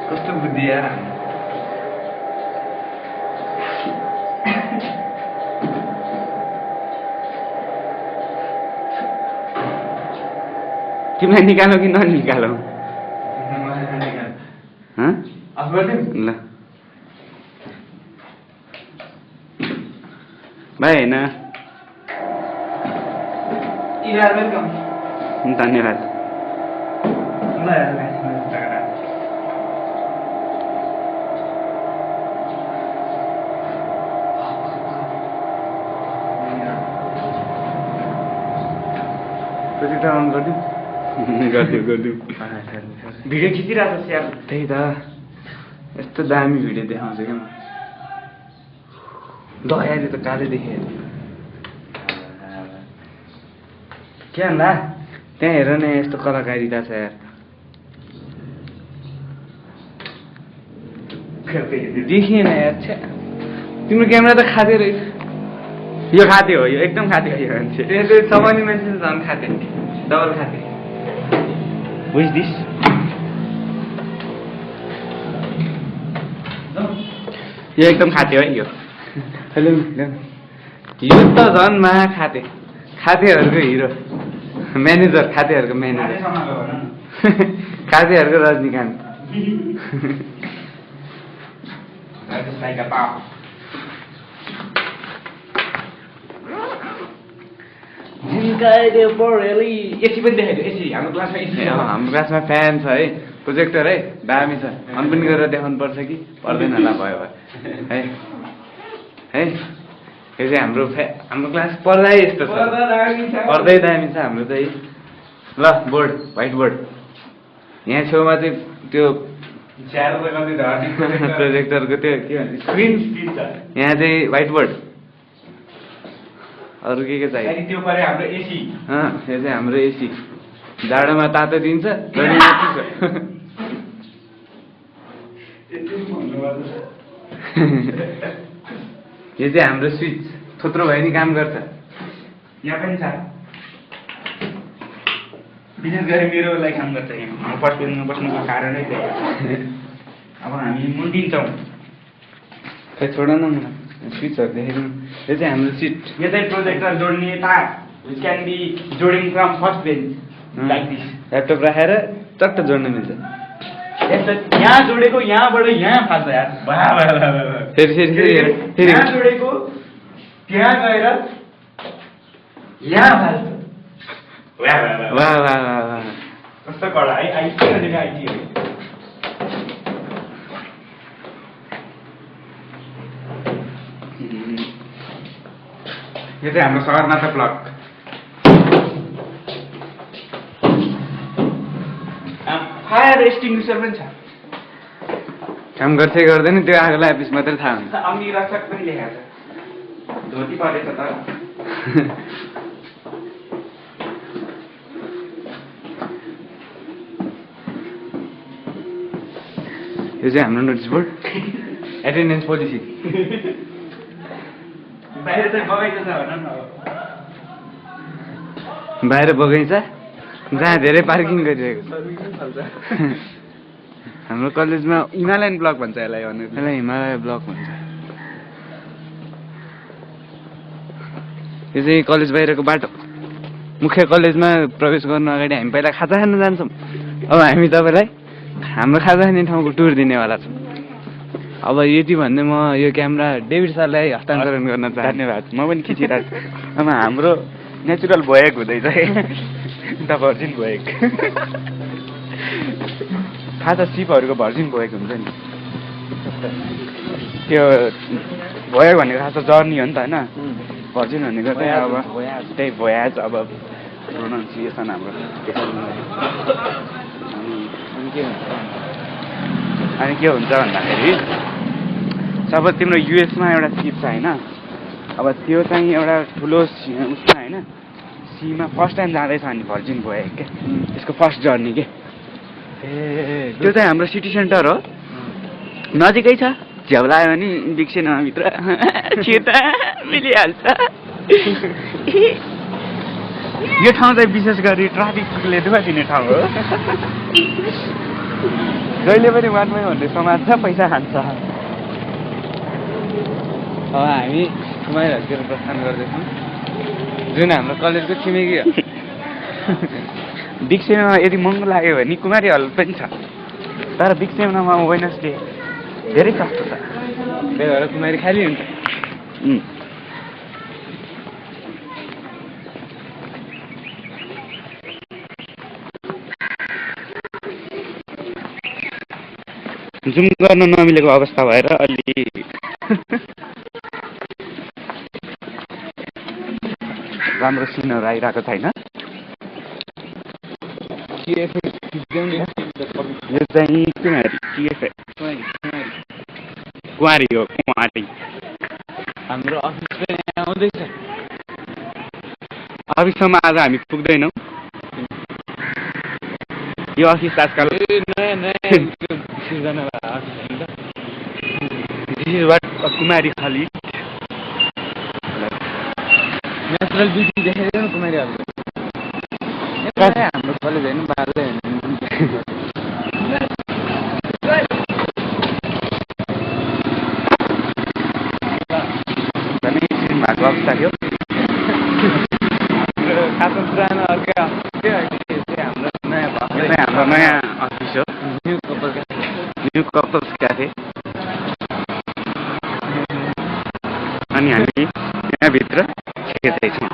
कस्तो बुद्धि यार तिमीलाई निकालो कि ननिकालो ल भाइ होइन धन्यवाद प्रोजेक्टर अन गरिदिउँ गरिदिउँ भिडियो खिचिरहेको छ यार त्यही त यस्तो दामी भिडियो देखाउँछ क्या म दयाले त काले देखेँ के भन्दा त्यहाँ हेर न यस्तो कलाकारिता छ यार देखिएन यार छ्या तिम्रो क्यामेरा त खाते रहेछ यो खाते हो यो एकदम खाते हो यो मान्छे त्यसले चपानी मान्छे झन् खाते डबल खाते बुझ्दिस् यो एकदम खाते हो यो हेलो यो त झन् महा खाते खातेहरूको हिरो म्यानेजर खातेहरूको म्यानेजर खातेहरूको रजनीकान्त एसी पनि देखाइदियो एसी हाम्रो क्लासमा एसी हाम्रो क्लासमा फ्यान छ है प्रोजेक्टर है दामी छ अन पनि गरेर देखाउनु पर्छ कि पर्दैन होला भयो है है यो चाहिँ हाम्रो क्लास पढ्दै यस्तो छ पढ्दै दामी छ हाम्रो चाहिँ ल बोर्ड व्हाइट बोर्ड यहाँ छेउमा चाहिँ त्यो प्रोजेक्टरको त्यो के भन्छ स्क्रिन यहाँ चाहिँ व्हाइट बोर्ड अरू के चाहियो त्यो परे हाम्रो एसी यो चाहिँ हाम्रो एसी जाडोमा तातो दिन्छ गर्मीमा चिसो यो चाहिँ हाम्रो स्विच थोत्रो भयो नि काम गर्छ यहाँ पनि छ विशेष गरी मेरो लागि काम गर्छ यहाँ फर्स्ट बेन्चमा बस्नुको कारणै त्यही अब हामी मुन्टिन्छौँ खै छोड न मलाई स्विचहरू देखेको यो चाहिँ हाम्रो सिट यो चाहिँ प्रोजेक्टर जोड्ने तार विच क्यान बी जोडिङ from first bench like this laptop राखेर चट्ट जोड्न मिल्छ यस्तो यहाँ जोडेको यहाँबाट यहाँ फाल्छ यार फेरि यहाँ जोडेको त्यहाँ गएर यहाँ फाल्छ वाह कस्तो कडा है आइटी भनेको आइटी हो यो चाहिँ हाम्रो सगरमाथा ब्लक फायर एक्सटिङ्ग्विसर पनि छ काम गर्दै गर्दैन त्यो आगोलाई एपिस मात्रै थाहा हुन्छ अग्नि रक्षक पनि लेखेको छ धोती परेछ त यो चाहिँ हाम्रो नोटिस बोर्ड एटेन्डेन्स पोलिसी बाहिर चाहिँ बगैँचा छ भन न बाहिर बगैँचा जहाँ धेरै पार्किङ गरिरहेको छ हाम्रो कलेजमा हिमालयन ब्लक भन्छ यसलाई हिमालय ब्लक भन्छ यो चाहिँ कलेज बाहिरको बाटो मुख्य कलेजमा प्रवेश गर्नु अगाडि हामी पहिला खाजा खान जान्छौँ अब हामी तपाईँलाई हाम्रो खाजा खाने ठाउँको टुर दिनेवाला छौँ अब यति भन्दै म यो क्यामेरा डेभिड सरलाई हस्तान्तरण गर्न चाहन्छु धन्यवाद म पनि खिचिरहेको छु अब हाम्रो नेचुरल भोयक हुँदैछ त भर्जिन भोयक थाहा छ सिपहरूको भर्जिन भोयक हुन्छ नि त्यो भोयक भनेको खास जर्नी हो नि त होइन भर्जिन भनेको चाहिँ अब त्यही भोयाज अब प्रोनाउन्सिएसन हाम्रो अनि के हुन्छ भन्दाखेरि अब तिम्रो युएसमा एउटा सिप छ होइन अब त्यो चाहिँ एउटा ठुलो उसमा होइन सीमा फर्स्ट टाइम जाँदैछ अनि भर्जिन भयो क्या त्यसको फर्स्ट जर्नी के त्यो चाहिँ हाम्रो सिटी सेन्टर हो नजिकै छ झ्याउ लाग्यो भने डिक्सनभित्र छिर्ता मिलिहाल्छ यो ठाउँ चाहिँ विशेष गरी ट्राफिकले दुःख दिने ठाउँ हो जहिले पनि 1 मै भन्ने समाज छ, पैसा खान्छ। अब हामी कुमारीहरूतिर प्रस्थान गर्दैछौँ, जुन हाम्रो कलेजको छिमेकी हो। बिग सिनेमा यदि महँगो लाग्यो भने कुमारी हल पनि छ, तर बिग सिनेमामा वेडनेसडे धेरै सस्तो छ, त्यही भएर कुमारी खाली हुन्छ। जुम गर्न नमिलेको अवस्था भएर अलि राम्रो सिनहरू आइरहेको छैन। यो चाहिँ कुमारी हो, कुमारी। हाम्रो अफिस पनि आउँदैछ। अफिससम्म आज हामी पुग्दैनौँ। यो अफिस आजकल कुमारी खाली नेचुरल ब्युटी देखाइदियो न कुमारीहरूको। हाम्रो कलेज होइन, बाह्रै होइन। भएको अवस्था थियो। खासमा पुरानो अर्कै अफिस थियो, हाम्रो नयाँ हाम्रो नयाँ अफिस हो, new couple cafe. New couples cafe. अनि हामी यहाँभित्र छिर्दैछौँ।